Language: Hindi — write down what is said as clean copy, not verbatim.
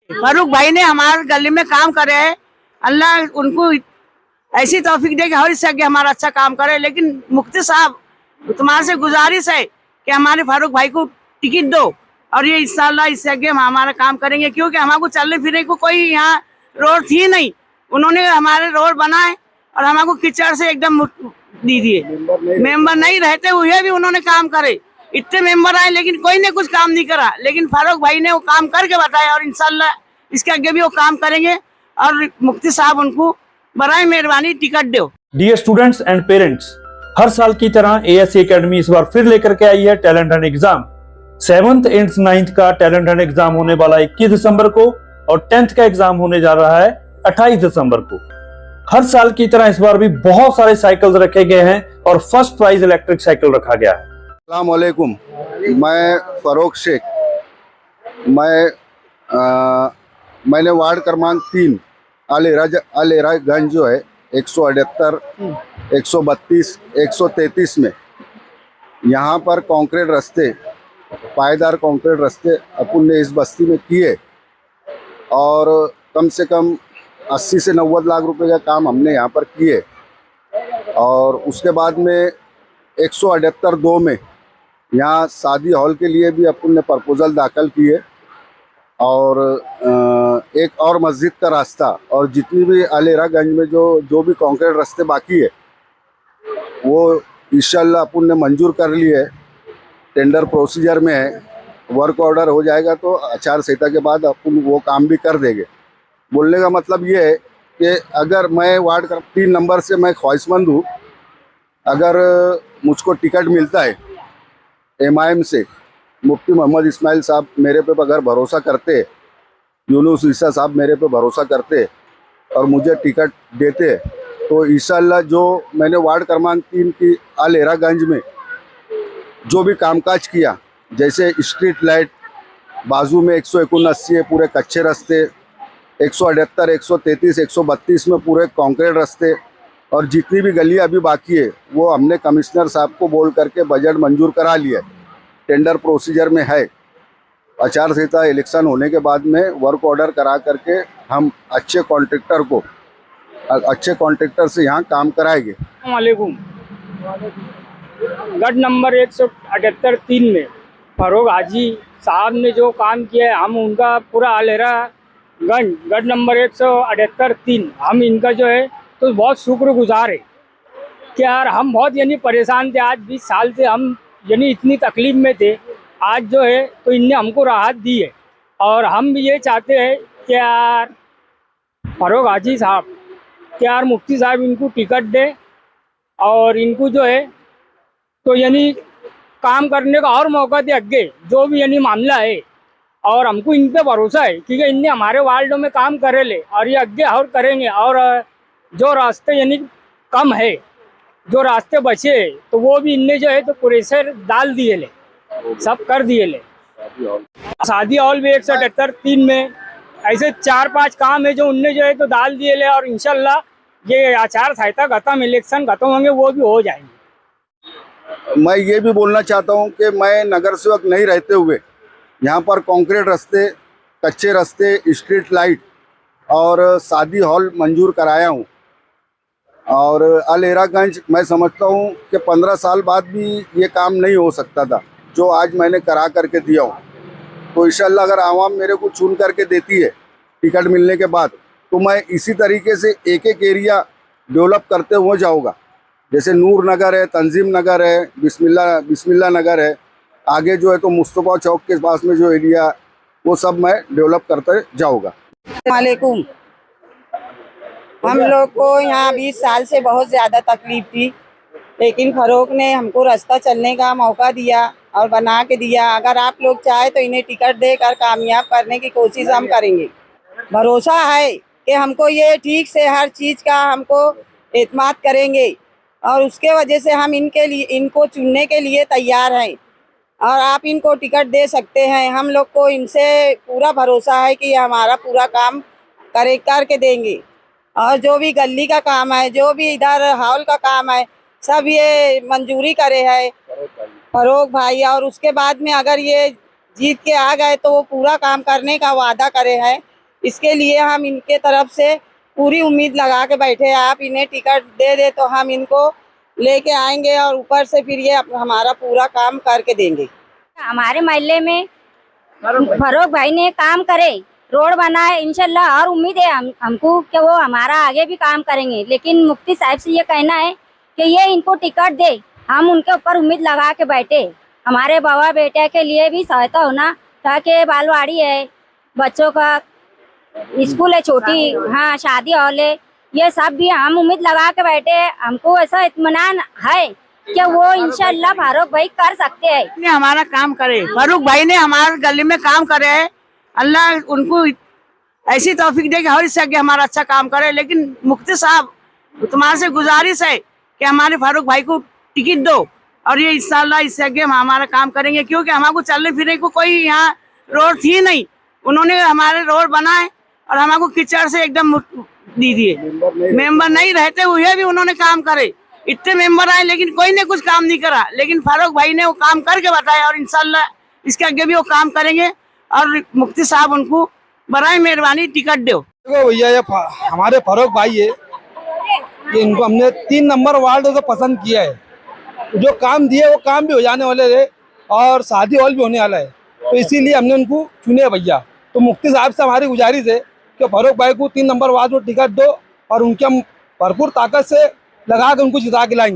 फारूक भाई ने हमारे गली में काम करे है, अल्लाह उनको ऐसी तौफीक दे कि हर इससे आगे हमारा अच्छा काम करे। लेकिन मुफ्ती साहब तुम्हारे से गुजारिश है कि हमारे फारूक भाई को टिकट दो और ये इंशाल्लाह इससे आगे हम हमारा काम करेंगे, क्योंकि हमारे चलने फिरने को कोई यहाँ रोड थी नहीं। उन्होंने हमारे रोड बनाए और हमारे कीचड़ से एकदम दी दिए। मेंबर नहीं रहते हुए भी उन्होंने काम करे। इतने मेंबर आए लेकिन कोई ने कुछ काम नहीं करा, लेकिन फारूक भाई ने वो काम करके बताया और इंशाल्लाह इसके आगे भी वो काम करेंगे। और मुफ्ती साहब उनको बराए मेहरबानी टिकट दो। डियर स्टूडेंट्स एंड पेरेंट्स, हर साल की तरह ASC एकेडमी इस बार फिर लेकर के आई है talent Hunt exam. 7th and 9th का टैलेंट हंट एग्जाम होने वाला 21 दिसंबर को और 10th का एग्जाम होने जा रहा है 28 दिसंबर को। हर साल की तरह इस बार भी बहुत सारे साइकिल्स रखे गए हैं और फर्स्ट प्राइज इलेक्ट्रिक साइकिल रखा गया है। अस्सलाम वालेकुम, मैं फरोख शेख। मैंने वार्ड क्रमांक 3 अलेरागंज जो है 178, 132, 133 में यहाँ पर कंक्रीट रास्ते, पायदार कंक्रीट रास्ते अपन ने इस बस्ती में किए और कम से कम 80 से 90 लाख रुपए का काम हमने यहाँ पर किए। और उसके बाद में 178-2 में यहाँ शादी हॉल के लिए भी अपन ने प्रपोजल दाखिल किए और एक और मस्जिद का रास्ता और जितनी भी अलेरागंज में जो भी कंक्रीट रास्ते बाकी है वो इंशाल्लाह अपन ने मंजूर कर लिए। टेंडर प्रोसीजर में है, वर्क ऑर्डर हो जाएगा तो आचार संहिता के बाद अपन वो काम भी कर देंगे। बोलने का मतलब ये है कि अगर मैं वार्ड का 3 नंबर से मैं ख्वाहिशमंद हूँ, अगर मुझको टिकट मिलता है MIM से, मुफ्ती मोहम्मद इस्माइल साहब मेरे पे अगर भरोसा करते, यूनुस ईसा साहब मेरे पे भरोसा करते और मुझे टिकट देते तो इंशाल्लाह जो मैंने वार्ड क्रमांक 3 की अलेरागंज में जो भी कामकाज किया, जैसे स्ट्रीट लाइट बाजू में 179 है पूरे कच्चे रास्ते, 178, 133, 132 में पूरे कंक्रीट रास्ते और जितनी भी गलियां अभी बाकी है वो हमने कमिश्नर साहब को बोल करके बजट मंजूर करा लिया है। टेंडर प्रोसीजर में है। आचार संहिता इलेक्शन होने के बाद में वर्क ऑर्डर करा करके हम अच्छे कॉन्ट्रैक्टर से यहाँ काम कराएंगे। वालेकुम। गढ़ नंबर 178-3 में फरोग हाजी साहब ने जो काम किया है, हम उनका पूरा अलेरागंज गढ़ नंबर 178-3 हम इनका जो है तो बहुत शुक्रगुजार है कि यार हम बहुत यानी परेशान थे। आज 20 साल से हम यानी इतनी तकलीफ में थे, आज जो है तो इनने हमको राहत दी है। और हम भी ये चाहते हैं कि यार फरोग हाजी साहब कि यार मुफ्ती साहब इनको टिकट दे और इनको जो है तो यानी काम करने का और मौका दे आगे जो भी यानी मामला है। और हमको इन पे भरोसा है क्योंकि इनने हमारे वार्डों में काम करे ले और ये आगे और करेंगे। और जो रास्ते यानी कम है, जो रास्ते बचे तो वो भी इनने जो है तो प्रेशर डाल दिए ले, सब कर दिए ले। शादी हॉल भी 178-3 में ऐसे 4-5 काम है जो उनने जो है तो डाल दिए ले और इंशाल्लाह ये आचार संहिता खत्म, इलेक्शन खत्म होंगे वो भी हो जाएंगे। मैं ये भी बोलना चाहता हूँ कि मैं नगर सेवक नहीं रहते हुए यहाँ पर कंक्रीट रास्ते, कच्चे रास्ते, स्ट्रीट लाइट और शादी हॉल मंजूर कराया हूँ। और अलेरागंज मैं समझता हूँ कि 15 साल बाद भी ये काम नहीं हो सकता था जो आज मैंने करा करके दिया हूँ। तो इंशाल्लाह अगर आवाम मेरे को चुन करके देती है टिकट मिलने के बाद तो मैं इसी तरीके से एक एक एरिया डेवलप करते हुए जाऊँगा। जैसे नूर नगर है, तंजीम नगर है, बिस्मिल्ला नगर है, आगे जो है तो मुस्तफ़ा चौक के पास में जो एरिया वो सब मैं डेवलप करते जाऊँगा। वालेकुम। हम लोग को यहाँ 20 साल से बहुत ज़्यादा तकलीफ थी, लेकिन फरोख ने हमको रास्ता चलने का मौका दिया और बना के दिया। अगर आप लोग चाहे तो इन्हें टिकट देकर कामयाब करने की कोशिश हम करेंगे। भरोसा है कि हमको ये ठीक से हर चीज़ का हमको एतमाद करेंगे और उसके वजह से हम इनको चुनने के लिए तैयार हैं और आप इनको टिकट दे सकते हैं। हम लोग को इनसे पूरा भरोसा है कि हमारा पूरा काम करके देंगे। और जो भी गली का काम है, जो भी इधर हॉल का काम है, सब ये मंजूरी करे है फरोख भाई। और उसके बाद में अगर ये जीत के आ गए तो वो पूरा काम करने का वादा करे है इसके लिए हम इनके तरफ से पूरी उम्मीद लगा के बैठे हैं। आप इन्हें टिकट दे दे तो हम इनको लेके आएंगे और ऊपर से फिर ये हमारा पूरा काम करके देंगे। हमारे मोहल्ले में फारूक भाई ने काम करे, रोड बनाए, इंशाल्लाह और उम्मीद है हमको कि वो हमारा आगे भी काम करेंगे। लेकिन मुफ्ती साहब से ये कहना है कि ये इनको टिकट दे, हम उनके ऊपर उम्मीद लगा के बैठे। हमारे बाबा बेटे के लिए भी सहायता होना, ताकि बालवाड़ी है, बच्चों का स्कूल है, छोटी हाँ शादी हॉल है, ये सब भी हम उम्मीद लगा के बैठे। हमको ऐसा इत्मीनान है कि वो इंशाल्लाह फारूक भाई कर सकते हैं। ने हमारा काम करे, फारूक भाई ने हमारे गली में काम करे है। अल्लाह उनको ऐसी तौफीक दे कि हर इससे आगे हमारा अच्छा काम करे। लेकिन मुफ्ती साहब तुम्हारे से गुजारिश है कि हमारे फारूक भाई को टिकट दो और ये इंशाल्लाह इससे आगे हम हमारा काम करेंगे, क्योंकि हमारे चलने फिरने को कोई यहाँ रोड थी नहीं। उन्होंने हमारे रोड बनाए और हमारे कीचड़ से एकदम दी दिए। मेंबर नहीं रहते हुए भी उन्होंने काम करे। इतने मेंबर आए लेकिन कोई ने कुछ काम नहीं करा, लेकिन फारूक भाई ने वो काम करके बताया और इंशाल्लाह इसके आगे भी वो काम करेंगे। और मुफ्ती साहब उनको बराए मेहरबानी टिकट दो। देखो भैया, ये हमारे फारूक भाई है, ये इनको हमने 3 नंबर वार्ड से पसंद किया है। जो काम दिए वो काम भी हो जाने वाले है और शादी हॉल भी होने वाला है, तो इसीलिए हमने उनको चुने भैया। तो मुफ्ती साहब से हमारी गुजारिश है कि फारूक भाई को 3 नंबर वार्ड में टिकट दो और उनके हम भरपूर ताकत से लगा के उनको जिता के लाएंगे।